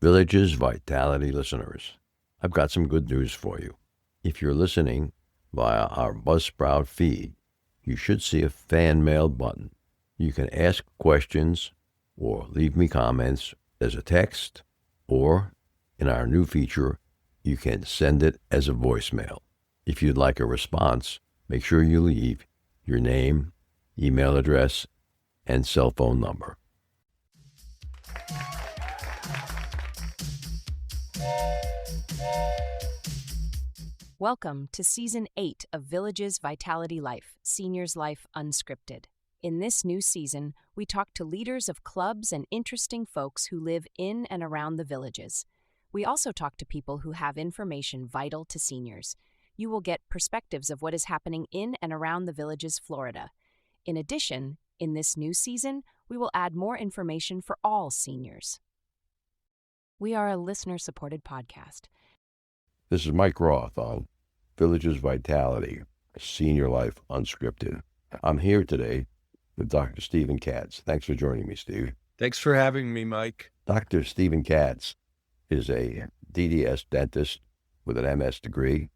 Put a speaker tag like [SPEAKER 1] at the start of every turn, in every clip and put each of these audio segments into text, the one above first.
[SPEAKER 1] Village's Vitality listeners, I've got some good news for you. If you're listening via our Buzzsprout feed, you should see a fan mail button. You can ask questions or leave me comments as a text, or in our new feature, you can send it as a voicemail. If you'd like a response, make sure you leave your name, email address, and cell phone number.
[SPEAKER 2] Welcome to Season 8 of Village's Vitality Life, Seniors Life Unscripted. In this new season, we talk to leaders of clubs and interesting folks who live in and around the villages. We also talk to people who have information vital to seniors. You will get perspectives of what is happening in and around the villages, Florida. In addition, in this new season, we will add more information for all seniors. We are a listener-supported podcast.
[SPEAKER 1] This is Mike Roth on Village's Vitality, Senior Life Unscripted. I'm here today with Dr. Stephen Katz. Thanks for joining me, Steve.
[SPEAKER 3] Thanks for having me, Mike.
[SPEAKER 1] Dr. Stephen Katz is a DDS dentist with an MS degree.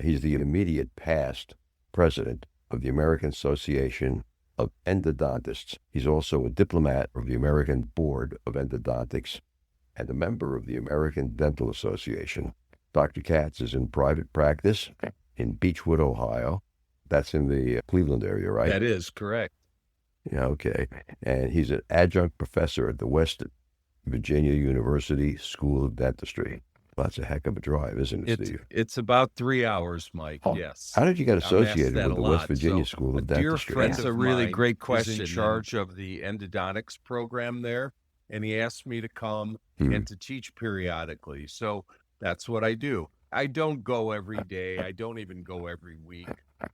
[SPEAKER 1] He's the immediate past president of the American Association of Endodontists. He's also a diplomat of the American Board of Endodontics and a member of the American Dental Association. Dr. Katz is in private practice in Beachwood, Ohio. That's in the Cleveland area, right?
[SPEAKER 3] That is correct.
[SPEAKER 1] Yeah, okay. And he's an adjunct professor at the West Virginia University School of Dentistry. Well, that's a heck of a drive, isn't it, Steve?
[SPEAKER 3] It's about 3 hours, Mike, yes.
[SPEAKER 1] How did you get associated with the West Virginia
[SPEAKER 3] So,
[SPEAKER 1] School of
[SPEAKER 3] a dear
[SPEAKER 1] Dentistry?
[SPEAKER 3] friend of
[SPEAKER 4] a really
[SPEAKER 3] mine
[SPEAKER 4] great
[SPEAKER 3] is
[SPEAKER 4] question.
[SPEAKER 3] in charge of the endodontics program there, and he asked me to come and to teach periodically. So that's what I do. I don't go every day. I don't even go every week,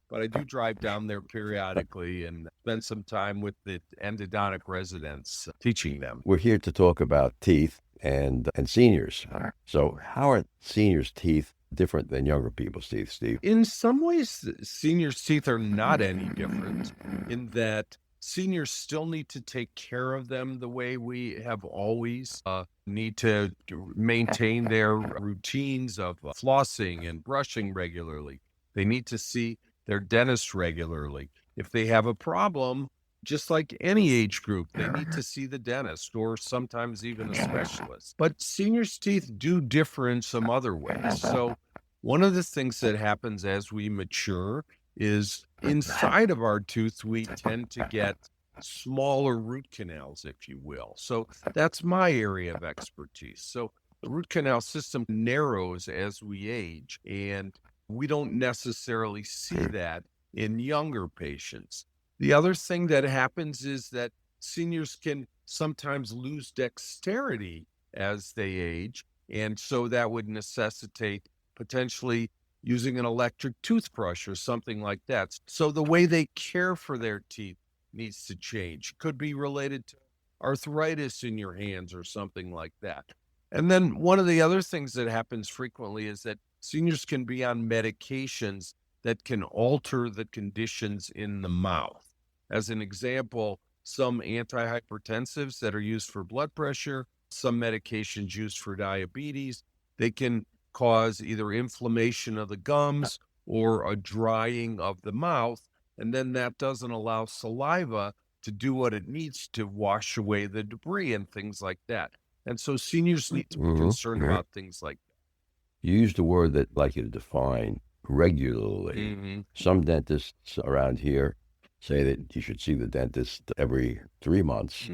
[SPEAKER 3] but I do drive down there periodically and spend some time with the endodontic residents teaching them.
[SPEAKER 1] We're here to talk about teeth and seniors. So how are seniors' teeth different than younger people's teeth, Steve?
[SPEAKER 3] In some ways, seniors' teeth are not any different in that seniors still need to take care of them the way we have always need to maintain their routines of flossing and brushing regularly. They need to see their dentist regularly. If they have a problem, just like any age group, they need to see the dentist or sometimes even a specialist. But seniors' teeth do differ in some other ways. So one of the things that happens as we mature is inside of our tooth, we tend to get smaller root canals, if you will. So that's my area of expertise. So the root canal system narrows as we age, and we don't necessarily see that in younger patients. The other thing that happens is that seniors can sometimes lose dexterity as they age, and so that would necessitate potentially using an electric toothbrush or something like that. So the way they care for their teeth needs to change. Could be related to arthritis in your hands or something like that. And then one of the other things that happens frequently is that seniors can be on medications that can alter the conditions in the mouth. As an example, some antihypertensives that are used for blood pressure, some medications used for diabetes, they can cause either inflammation of the gums or a drying of the mouth, and then that doesn't allow saliva to do what it needs to wash away the debris and things like that. And so seniors need to be concerned about things like that.
[SPEAKER 1] You used a word that I'd like you to define, regularly. Some dentists around here say that you should see the dentist every 3 months.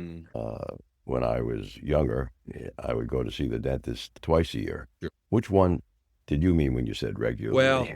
[SPEAKER 1] When I was younger, I would go to see the dentist twice a year.
[SPEAKER 3] Sure.
[SPEAKER 1] Which one did you mean when you said regularly?
[SPEAKER 3] Well,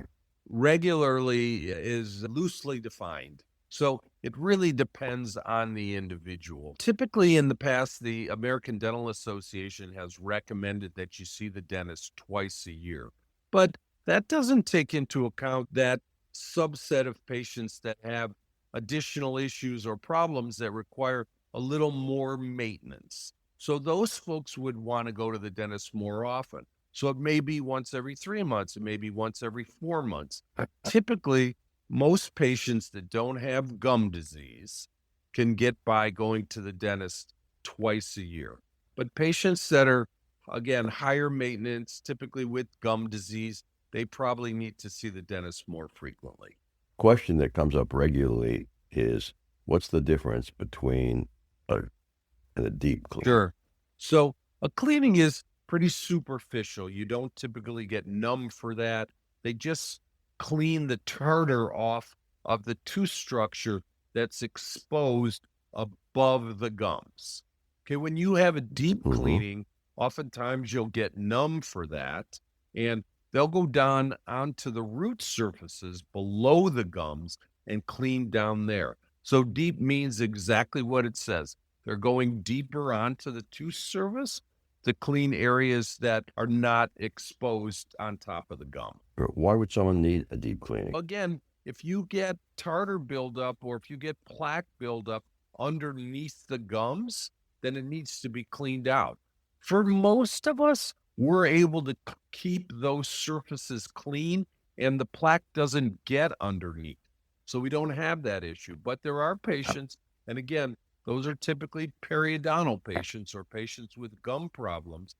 [SPEAKER 3] regularly is loosely defined. So it really depends on the individual. Typically in the past, the American Dental Association has recommended that you see the dentist twice a year. But that doesn't take into account that subset of patients that have additional issues or problems that require a little more maintenance. So those folks would want to go to the dentist more often. So it may be once every 3 months, it may be once every 4 months. Typically, most patients that don't have gum disease can get by going to the dentist twice a year. But patients that are again, higher maintenance, typically with gum disease, they probably need to see the dentist more frequently.
[SPEAKER 1] Question that comes up regularly is, what's the difference between a deep clean?
[SPEAKER 3] Sure. So a cleaning is pretty superficial. You don't typically get numb for that. They just clean the tartar off of the tooth structure that's exposed above the gums. Okay, when you have a deep cleaning, oftentimes you'll get numb for that, and they'll go down onto the root surfaces below the gums and clean down there. So deep means exactly what it says. They're going deeper onto the tooth surface to clean areas that are not exposed on top of the gum.
[SPEAKER 1] Why would someone need a deep cleaning?
[SPEAKER 3] Again, if you get tartar buildup or if you get plaque buildup underneath the gums, then it needs to be cleaned out. For most of us, we're able to keep those surfaces clean and the plaque doesn't get underneath. So we don't have that issue. But there are patients, and again, those are typically periodontal patients or patients with gum problems.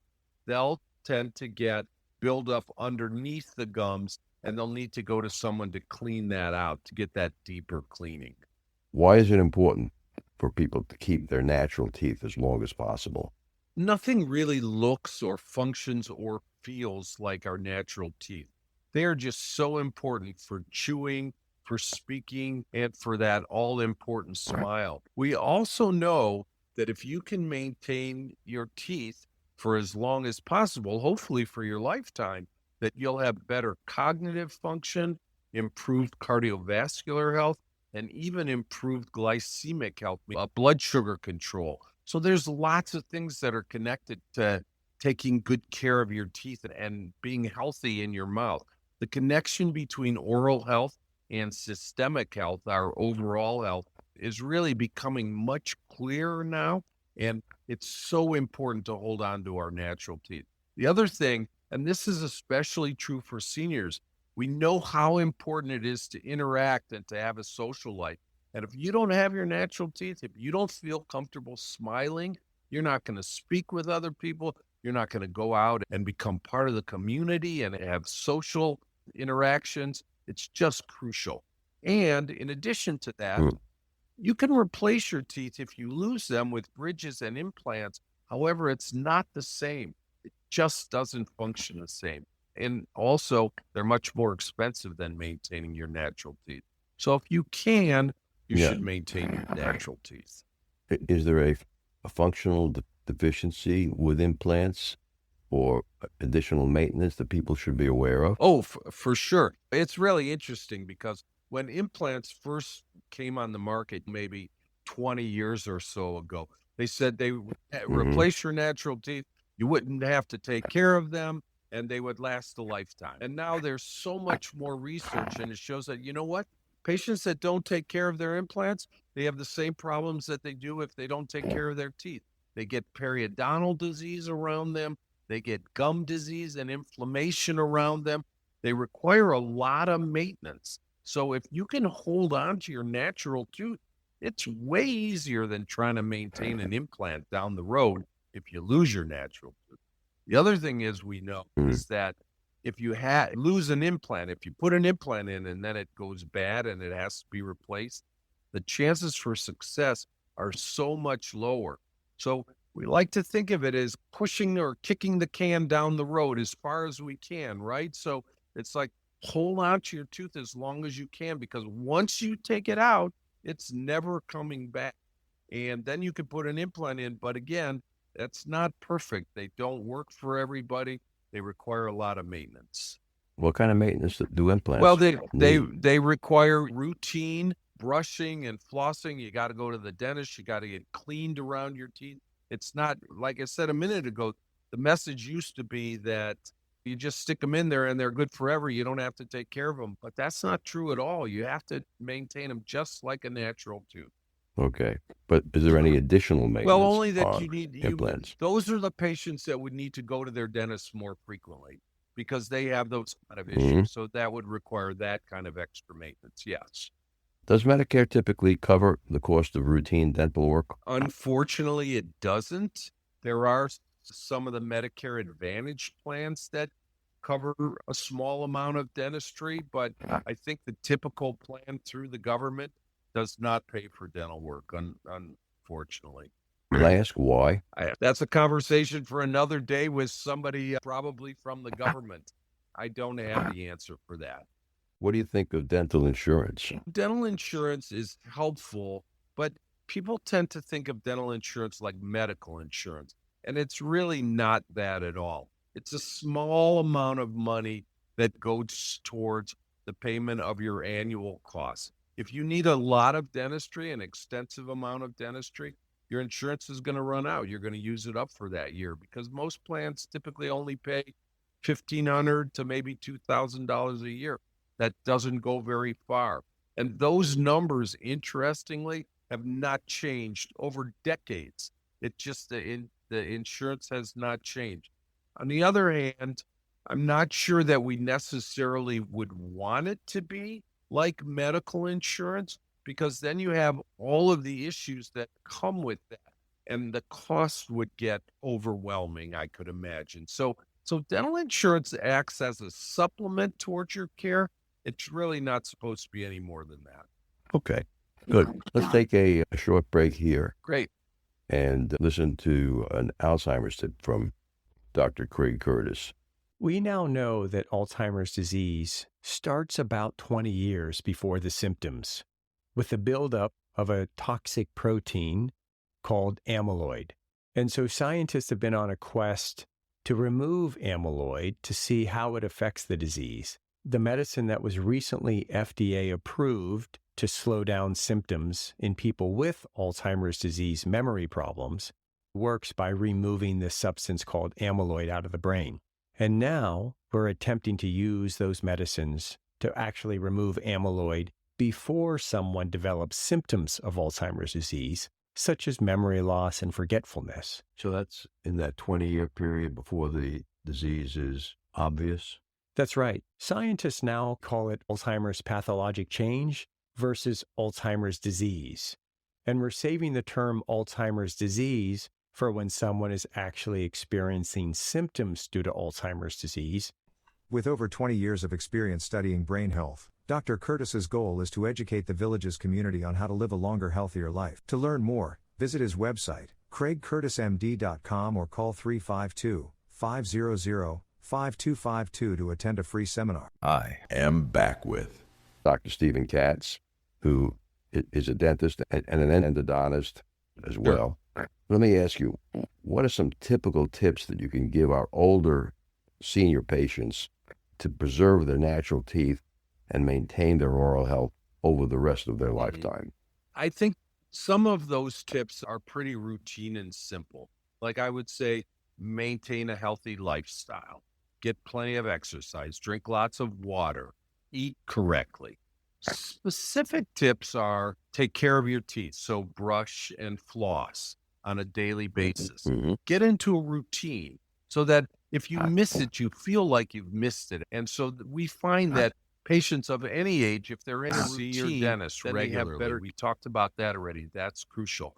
[SPEAKER 3] They'll tend to get buildup underneath the gums, and they'll need to go to someone to clean that out, to get that deeper cleaning.
[SPEAKER 1] Why is it important for people to keep their natural teeth as long as possible?
[SPEAKER 3] Nothing really looks or functions or feels like our natural teeth. They are just so important for chewing, for speaking, and for that all-important smile. We also know that if you can maintain your teeth for as long as possible, hopefully for your lifetime, that you'll have better cognitive function, improved cardiovascular health, and even improved glycemic health, blood sugar control. So there's lots of things that are connected to taking good care of your teeth and being healthy in your mouth. The connection between oral health and systemic health, our overall health, is really becoming much clearer now. And it's so important to hold on to our natural teeth. The other thing, and this is especially true for seniors, we know how important it is to interact and to have a social life. And if you don't have your natural teeth, if you don't feel comfortable smiling, you're not going to speak with other people. You're not going to go out and become part of the community and have social interactions. It's just crucial. And in addition to that, you can replace your teeth if you lose them with bridges and implants. However, it's not the same. It just doesn't function the same. And also, they're much more expensive than maintaining your natural teeth. So if you can, you should maintain your natural teeth.
[SPEAKER 1] Is there a functional deficiency with implants or additional maintenance that people should be aware of?
[SPEAKER 3] Oh, for sure. It's really interesting because when implants first came on the market, maybe 20 years or so ago, they said they would replace your natural teeth. You wouldn't have to take care of them and they would last a lifetime. And now there's so much more research and it shows that, you know what? Patients that don't take care of their implants, they have the same problems that they do if they don't take care of their teeth. They get periodontal disease around them. They get gum disease and inflammation around them. They require a lot of maintenance. So if you can hold on to your natural tooth, it's way easier than trying to maintain an implant down the road if you lose your natural tooth. The other thing is we know is that if you lose an implant, if you put an implant in and then it goes bad and it has to be replaced, the chances for success are so much lower. So we like to think of it as pushing or kicking the can down the road as far as we can, right? So it's like hold on to your tooth as long as you can, because once you take it out, it's never coming back. And then you can put an implant in, but again, that's not perfect. They don't work for everybody. They require a lot of maintenance.
[SPEAKER 1] What kind of maintenance do implants
[SPEAKER 3] Well,
[SPEAKER 1] need?
[SPEAKER 3] they require routine brushing and flossing. You got to go to the dentist. You got to get cleaned around your teeth. It's not, like I said a minute ago, the message used to be that you just stick them in there and they're good forever. You don't have to take care of them. But that's not true at all. You have to maintain them just like a natural tooth.
[SPEAKER 1] Okay. But is there any additional maintenance?
[SPEAKER 3] Well, only that
[SPEAKER 1] on
[SPEAKER 3] you need
[SPEAKER 1] implants.
[SPEAKER 3] those are the patients that would need to go to their dentist more frequently because they have those kind of issues. So that would require that kind of extra maintenance. Yes.
[SPEAKER 1] Does Medicare typically cover the cost of routine dental work?
[SPEAKER 3] Unfortunately, it doesn't. There are some of the Medicare Advantage plans that cover a small amount of dentistry, but I think the typical plan through the government does not pay for dental work, unfortunately.
[SPEAKER 1] Can I ask why?
[SPEAKER 3] That's a conversation for another day with somebody probably from the government. I don't have the answer for that.
[SPEAKER 1] What do you think of dental insurance?
[SPEAKER 3] Dental insurance is helpful, but people tend to think of dental insurance like medical insurance, and it's really not that at all. It's a small amount of money that goes towards the payment of your annual costs. If you need a lot of dentistry, an extensive amount of dentistry, your insurance is going to run out. You're going to use it up for that year because most plans typically only pay $1,500 to maybe $2,000 a year. That doesn't go very far. And those numbers, interestingly, have not changed over decades. It just, the insurance has not changed. On the other hand, I'm not sure that we necessarily would want it to be like medical insurance, because then you have all of the issues that come with that, and the cost would get overwhelming, I could imagine. So dental insurance acts as a supplement towards your care. It's really not supposed to be any more than that.
[SPEAKER 1] Okay, good. Let's take a short break here.
[SPEAKER 3] Great.
[SPEAKER 1] And listen to an Alzheimer's tip from Dr. Craig Curtis.
[SPEAKER 4] We now know that Alzheimer's disease starts about 20 years before the symptoms, with the buildup of a toxic protein called amyloid. And so scientists have been on a quest to remove amyloid to see how it affects the disease. The medicine that was recently FDA approved to slow down symptoms in people with Alzheimer's disease memory problems works by removing this substance called amyloid out of the brain. And now we're attempting to use those medicines to actually remove amyloid before someone develops symptoms of Alzheimer's disease, such as memory loss and forgetfulness.
[SPEAKER 1] So that's in that 20-year period before the disease is obvious?
[SPEAKER 4] That's right. Scientists now call it Alzheimer's pathologic change versus Alzheimer's disease. And we're saving the term Alzheimer's disease for when someone is actually experiencing symptoms due to Alzheimer's disease.
[SPEAKER 5] With over 20 years of experience studying brain health, Dr. Curtis's goal is to educate the village's community on how to live a longer, healthier life. To learn more, visit his website, craigcurtismd.com, or call 352-500-5252 to attend a free seminar.
[SPEAKER 1] I am back with Dr. Stephen Katz, who is a dentist and an endodontist as well. Sure. Let me ask you, what are some typical tips that you can give our older senior patients to preserve their natural teeth and maintain their oral health over the rest of their lifetime?
[SPEAKER 3] I think some of those tips are pretty routine and simple. Like I would say, maintain a healthy lifestyle, get plenty of exercise, drink lots of water, eat correctly. Specific tips are take care of your teeth. So brush and floss on a daily basis. Mm-hmm. Get into a routine so that if you miss it, you feel like you've missed it. And so we find that patients of any age, if they're in a routine, see your dentist regularly. They have better. We talked about that already. That's crucial.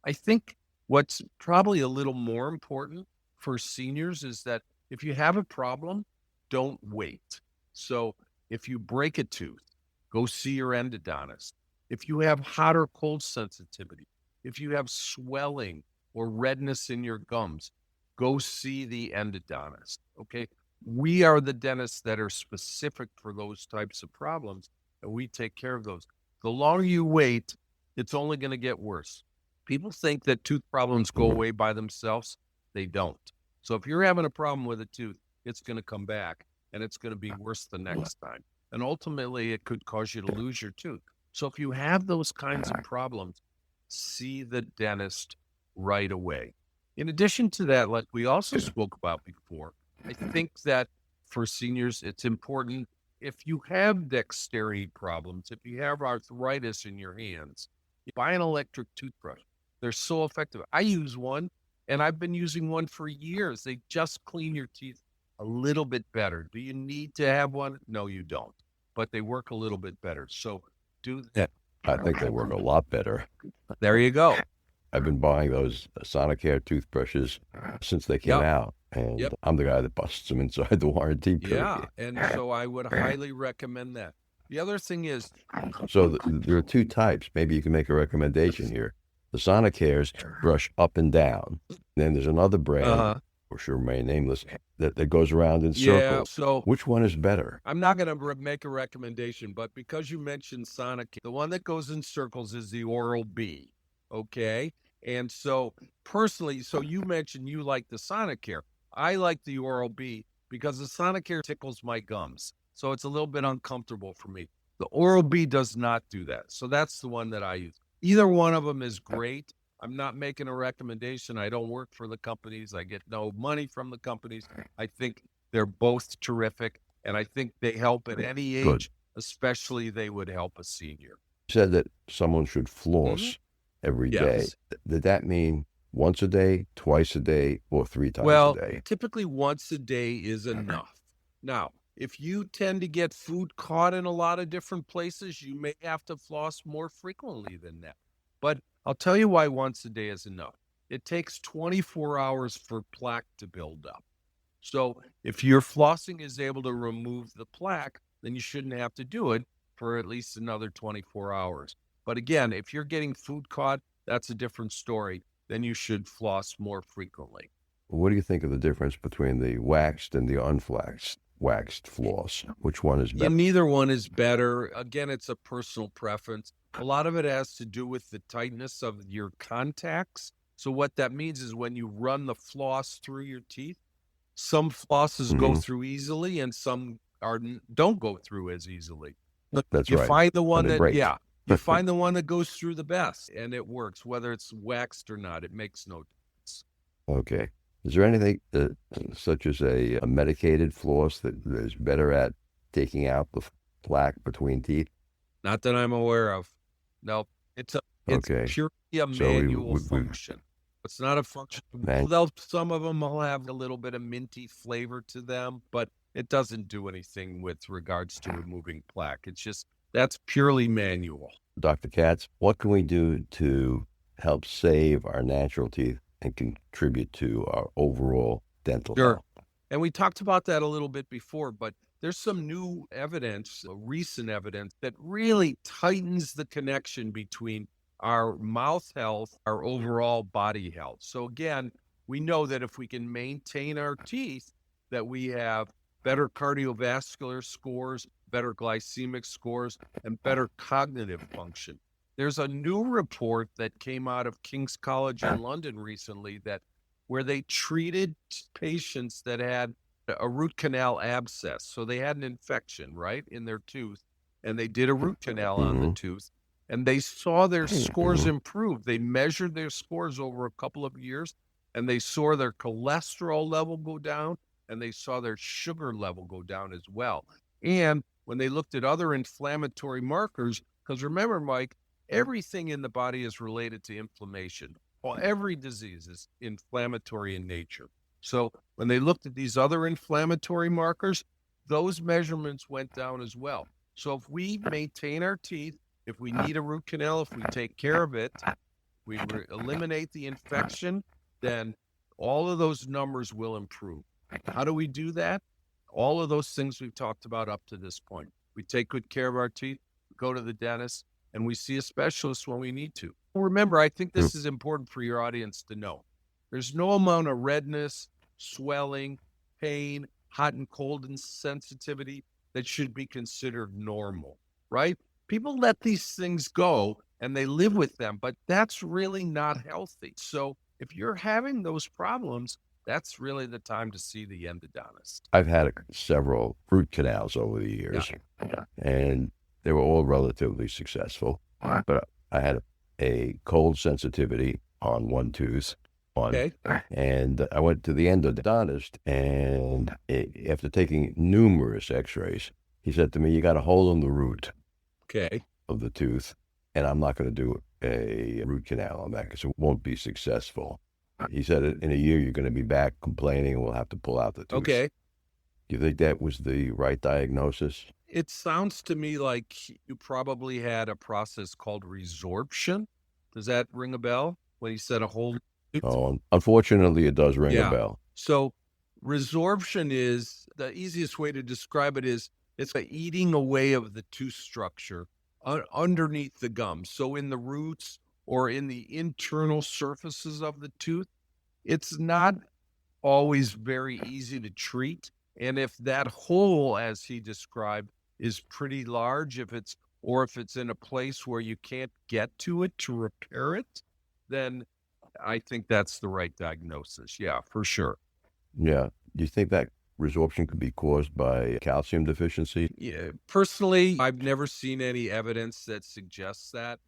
[SPEAKER 3] I think what's probably a little more important for seniors is that if you have a problem, don't wait. So if you break a tooth, go see your endodontist. If you have hot or cold sensitivity, if you have swelling or redness in your gums, go see the endodontist, okay? We are the dentists that are specific for those types of problems, and we take care of those. The longer you wait, it's only going to get worse. People think that tooth problems go away by themselves. They don't. So if you're having a problem with a tooth, it's going to come back, and it's going to be worse the next time. And ultimately, it could cause you to lose your tooth. So if you have those kinds of problems, see the dentist right away. In addition to that, like we also spoke about before, I think that for seniors, it's important if you have dexterity problems, if you have arthritis in your hands, buy an electric toothbrush. They're so effective. I use one, and I've been using one for years. They just clean your teeth a little bit better. Do you need to have one? No, you don't. But they work a little bit better. So do that.
[SPEAKER 1] I think they work a lot better.
[SPEAKER 3] There you go.
[SPEAKER 1] I've been buying those Sonicare toothbrushes since they came out, and I'm the guy that busts them inside the warranty period.
[SPEAKER 3] Yeah, and so I would highly recommend that. The other thing is,
[SPEAKER 1] so there are two types. Maybe you can make a recommendation here. The Sonicares brush up and down. Then there's another brand, for sure remain nameless, that goes around in circles.
[SPEAKER 3] So
[SPEAKER 1] which one is better?
[SPEAKER 3] I'm not going to make a recommendation, but because you mentioned Sonicare, the one that goes in circles is the Oral-B, okay? And so personally, so you mentioned you like the Sonicare. I like the Oral-B because the Sonicare tickles my gums. So it's a little bit uncomfortable for me. The Oral-B does not do that. So that's the one that I use. Either one of them is great. I'm not making a recommendation. I don't work for the companies. I get no money from the companies. I think they're both terrific. And I think they help at any age, especially they would help a senior.
[SPEAKER 1] You said that someone should floss every day. Did that mean once a day, twice a day, or 3 times a day?
[SPEAKER 3] Typically once a day is enough. Now, if you tend to get food caught in a lot of different places, you may have to floss more frequently than that. But I'll tell you why once a day is enough. It takes 24 hours for plaque to build up. So if your flossing is able to remove the plaque, then you shouldn't have to do it for at least another 24 hours. But again, if you're getting food caught, that's a different story. Then you should floss more frequently.
[SPEAKER 1] What do you think of the difference between the waxed and the waxed floss? Which one is better?
[SPEAKER 3] Yeah, neither one is better. Again, it's a personal preference. A lot of it has to do with the tightness of your contacts. So what that means is when you run the floss through your teeth, some flosses go through easily and some don't go through as easily.
[SPEAKER 1] That's
[SPEAKER 3] you
[SPEAKER 1] right.
[SPEAKER 3] Find the one
[SPEAKER 1] that
[SPEAKER 3] you find the one that goes through the best, and it works, whether it's waxed or not. It makes no difference.
[SPEAKER 1] Okay. Is there anything such as a medicated floss that is better at taking out the plaque between teeth?
[SPEAKER 3] Not that I'm aware of. No, it's purely a manual function. It's not a function. Some of them will have a little bit of minty flavor to them, but it doesn't do anything with regards to removing plaque. It's just, that's purely manual.
[SPEAKER 1] Dr. Katz, what can we do to help save our natural teeth and contribute to our overall dental health?
[SPEAKER 3] And we talked about that a little bit before, but there's some new evidence, recent evidence, that really tightens the connection between our mouth health, our overall body health. So again, we know that if we can maintain our teeth, that we have better cardiovascular scores, better glycemic scores, and better cognitive function. There's a new report that came out of King's College in London recently where they treated patients that had a root canal abscess. So they had an infection, right, in their tooth, and they did a root canal on the tooth, and they saw their scores improve. They measured their scores over a couple of years, and they saw their cholesterol level go down, and they saw their sugar level go down as well. And when they looked at other inflammatory markers, because remember, Mike, everything in the body is related to inflammation. Well, every disease is inflammatory in nature. So when they looked at these other inflammatory markers, those measurements went down as well. So if we maintain our teeth, if we need a root canal, if we take care of it, we eliminate the infection, then all of those numbers will improve. How do we do that? All of those things we've talked about up to this point. We take good care of our teeth, go to the dentist, and we see a specialist when we need to. Remember, I think this is important for your audience to know. There's no amount of redness, swelling, pain, hot and cold sensitivity that should be considered normal, right? People let these things go and they live with them, but that's really not healthy. So if you're having those problems, that's really the time to see the endodontist.
[SPEAKER 1] I've had several root canals over the years, and they were all relatively successful. But I had a cold sensitivity on one tooth. And I went to the endodontist, and after taking numerous x-rays, he said to me, you got a hole in the root of the tooth, and I'm not going to do a root canal on that because it won't be successful. He said in a year, you're going to be back complaining and we'll have to pull out the tooth. Do you think that was the right diagnosis?
[SPEAKER 3] It sounds to me like you probably had a process called resorption. Does that ring a bell? when he said a whole tooth.
[SPEAKER 1] Oh, unfortunately, it does ring a
[SPEAKER 3] Yeah.
[SPEAKER 1] bell.
[SPEAKER 3] So resorption is, the easiest way to describe it is, it's a eating away of the tooth structure underneath the gum. So in the roots or in the internal surfaces of the tooth, it's not always very easy to treat. And if that hole, as he described, is pretty large, if it's in a place where you can't get to it to repair it, then I think that's the right diagnosis. Yeah, for sure.
[SPEAKER 1] Yeah. Do you think that resorption could be caused by calcium deficiency?
[SPEAKER 3] Yeah, personally, I've never seen any evidence that suggests that.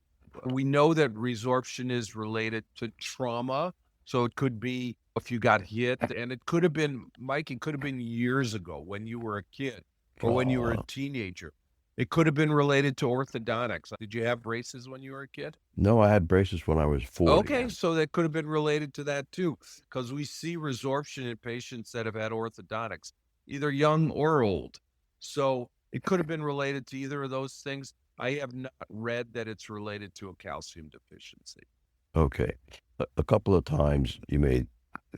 [SPEAKER 3] We know that resorption is related to trauma. So it could be if you got hit, and it could have been, Mike, it could have been years ago when you were a kid or when you were a
[SPEAKER 1] Oh.
[SPEAKER 3] teenager. It could have been related to orthodontics. Did you have braces when you were a kid?
[SPEAKER 1] No, I had braces when I was 40.
[SPEAKER 3] Okay, so that could have been related to that too, because we see resorption in patients that have had orthodontics, either young or old. So it could have been related to either of those things. I have not read that it's related to a calcium deficiency.
[SPEAKER 1] Okay. A couple of times you made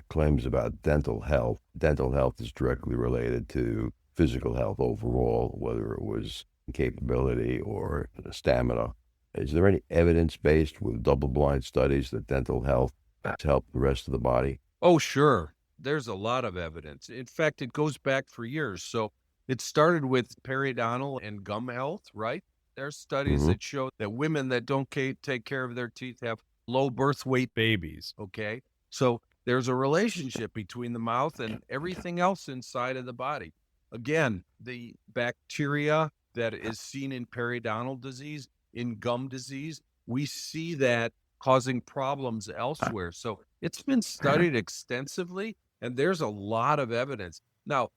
[SPEAKER 1] claims about dental health. Dental health is directly related to physical health overall, whether it was capability or stamina. Is there any evidence based with double-blind studies that dental health has helped the rest of the body?
[SPEAKER 3] Oh, sure. There's a lot of evidence. In fact, it goes back for years. So it started with periodontal and gum health, right? There's studies
[SPEAKER 1] Mhm.
[SPEAKER 3] that show that women that don't take care of their teeth have low birth weight babies, okay? So there's a relationship between the mouth and everything else inside of the body. Again, the bacteria that is seen in periodontal disease, in gum disease, we see that causing problems elsewhere. So it's been studied extensively, and there's a lot of evidence. Now,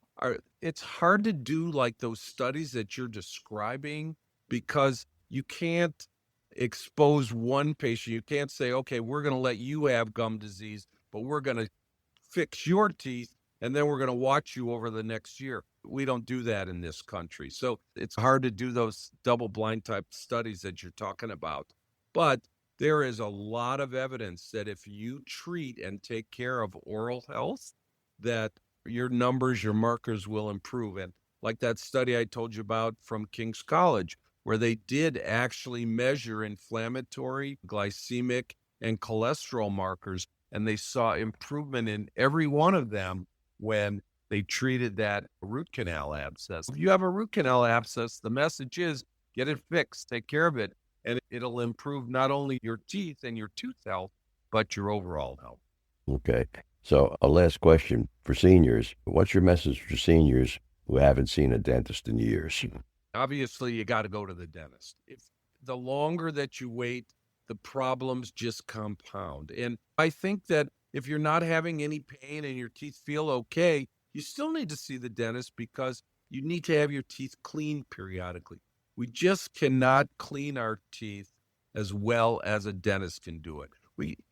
[SPEAKER 3] it's hard to do like those studies that you're describing because you can't expose one patient. You can't say, okay, we're going to let you have gum disease, but we're going to fix your teeth, and then we're going to watch you over the next year. We don't do that in this country. So it's hard to do those double blind type studies that you're talking about. But there is a lot of evidence that if you treat and take care of oral health, that your numbers, your markers will improve. And like that study I told you about from King's College, where they did actually measure inflammatory, glycemic, and cholesterol markers, and they saw improvement in every one of them when they treated that root canal abscess. If you have a root canal abscess, the message is get it fixed, take care of it, and it'll improve not only your teeth and your tooth health, but your overall health.
[SPEAKER 1] Okay. So a last question for seniors. What's your message for seniors who haven't seen a dentist in years?
[SPEAKER 3] Obviously, you got to go to the dentist. If the longer that you wait, the problems just compound. And I think that if you're not having any pain and your teeth feel okay, you still need to see the dentist because you need to have your teeth cleaned periodically. We just cannot clean our teeth as well as a dentist can do it.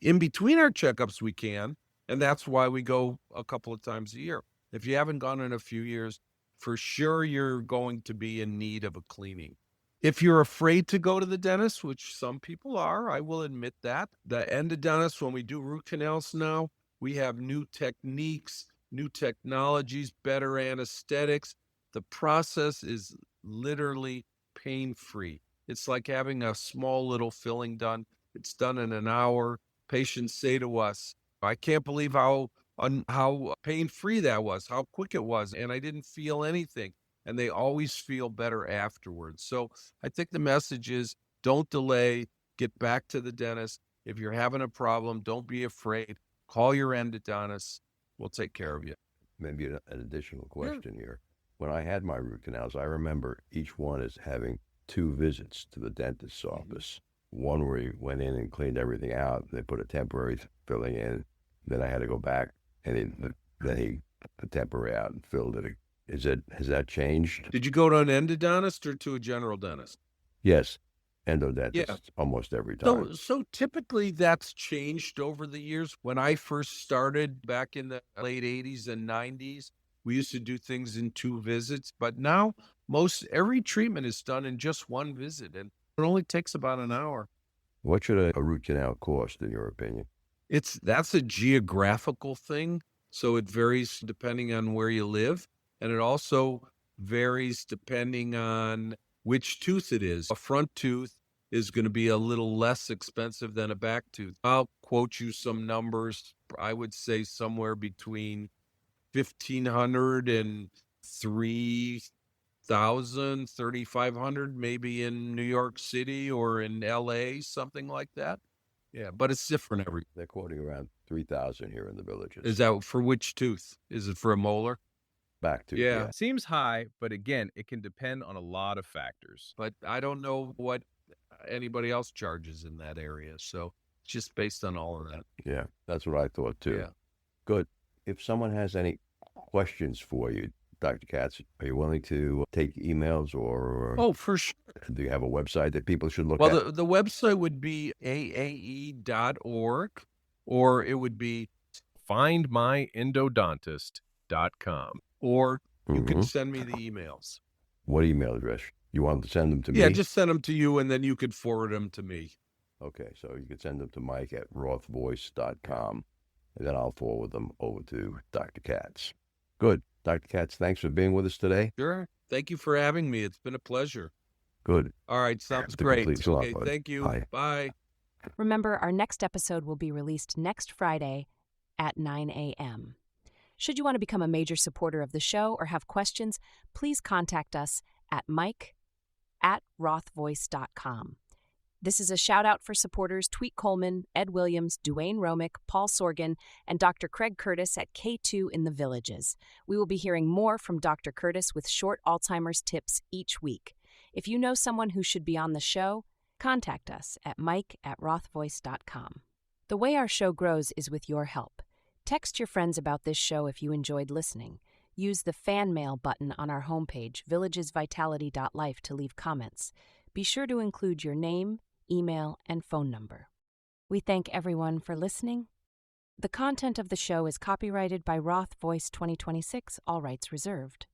[SPEAKER 3] In between our checkups, we can, and that's why we go a couple of times a year. If you haven't gone in a few years, for sure you're going to be in need of a cleaning. If you're afraid to go to the dentist, which some people are, I will admit that. The endodontist, when we do root canals now, we have new techniques, new technologies, better anesthetics. The process is literally pain-free. It's like having a small little filling done. It's done in an hour. Patients say to us, I can't believe how pain-free that was, how quick it was, and I didn't feel anything. And they always feel better afterwards. So I think the message is don't delay, get back to the dentist. If you're having a problem, don't be afraid. Call your endodontist. We'll take care of you.
[SPEAKER 1] Maybe an additional question here. When I had my root canals, I remember each one as having 2 visits to the dentist's office. One where he went in and cleaned everything out. They put a temporary filling in. Then I had to go back, and then he put the temporary out and filled it. Has that changed?
[SPEAKER 3] Did you go to an endodontist or to a general dentist?
[SPEAKER 1] Yes, endodontist.
[SPEAKER 3] Yeah.
[SPEAKER 1] Almost every time.
[SPEAKER 3] So typically that's changed over the years. When I first started back in the late 80s and 90s, we used to do things in 2 visits, but now every treatment is done in just 1 visit, and it only takes about an hour.
[SPEAKER 1] What should a root canal cost, in your opinion?
[SPEAKER 3] That's a geographical thing, so it varies depending on where you live, and it also varies depending on which tooth it is. A front tooth is going to be a little less expensive than a back tooth. I'll quote you some numbers. I would say somewhere between $1,500 and $3,000, $3,500, maybe in New York City or in LA, something like that. Yeah, but it's different every.
[SPEAKER 1] They're quoting around 3,000 here in the Villages.
[SPEAKER 3] Is that for which tooth? Is it for a molar?
[SPEAKER 1] Back to
[SPEAKER 3] Yeah.
[SPEAKER 6] Seems high, but again, it can depend on a lot of factors.
[SPEAKER 3] But I don't know what anybody else charges in that area, so it's just based on all of that.
[SPEAKER 1] Yeah, that's what I thought too.
[SPEAKER 3] Yeah.
[SPEAKER 1] Good. If someone has any questions for you, Dr. Katz, are you willing to take emails or
[SPEAKER 3] Oh, for sure.
[SPEAKER 1] do you have a website that people should look
[SPEAKER 3] Well,
[SPEAKER 1] at?
[SPEAKER 3] the website would be aae.org, or it would be,
[SPEAKER 6] findmyendodontist.com.
[SPEAKER 3] or you can
[SPEAKER 1] Mhm.
[SPEAKER 3] send me the emails.
[SPEAKER 1] What email address? You want to send them to
[SPEAKER 3] Yeah,
[SPEAKER 1] me?
[SPEAKER 3] just send them to you, and then you could forward them to me.
[SPEAKER 1] Okay, so you can send them to Mike at rothvoice.com, and then I'll forward them over to Dr. Katz. Good. Dr. Katz, thanks for being with us today.
[SPEAKER 3] Sure. Thank you for having me. It's been a pleasure.
[SPEAKER 1] Good.
[SPEAKER 3] All right, sounds
[SPEAKER 1] The
[SPEAKER 3] great.
[SPEAKER 1] complete slot,
[SPEAKER 3] Okay,
[SPEAKER 1] bud.
[SPEAKER 3] thank you.
[SPEAKER 1] Bye.
[SPEAKER 3] Bye.
[SPEAKER 2] Remember, our next episode will be released next Friday at 9 a.m. Should you want to become a major supporter of the show or have questions, please contact us at mike@rothvoice.com. This is a shout-out for supporters Tweet Coleman, Ed Williams, Duane Romick, Paul Sorgan, and Dr. Craig Curtis at K2 in the Villages. We will be hearing more from Dr. Curtis with short Alzheimer's tips each week. If you know someone who should be on the show, contact us at mike@rothvoice.com. The way our show grows is with your help. Text your friends about this show if you enjoyed listening. Use the fan mail button on our homepage, villagesvitality.life, to leave comments. Be sure to include your name, email, and phone number. We thank everyone for listening. The content of the show is copyrighted by Roth Voice 2026, all rights reserved.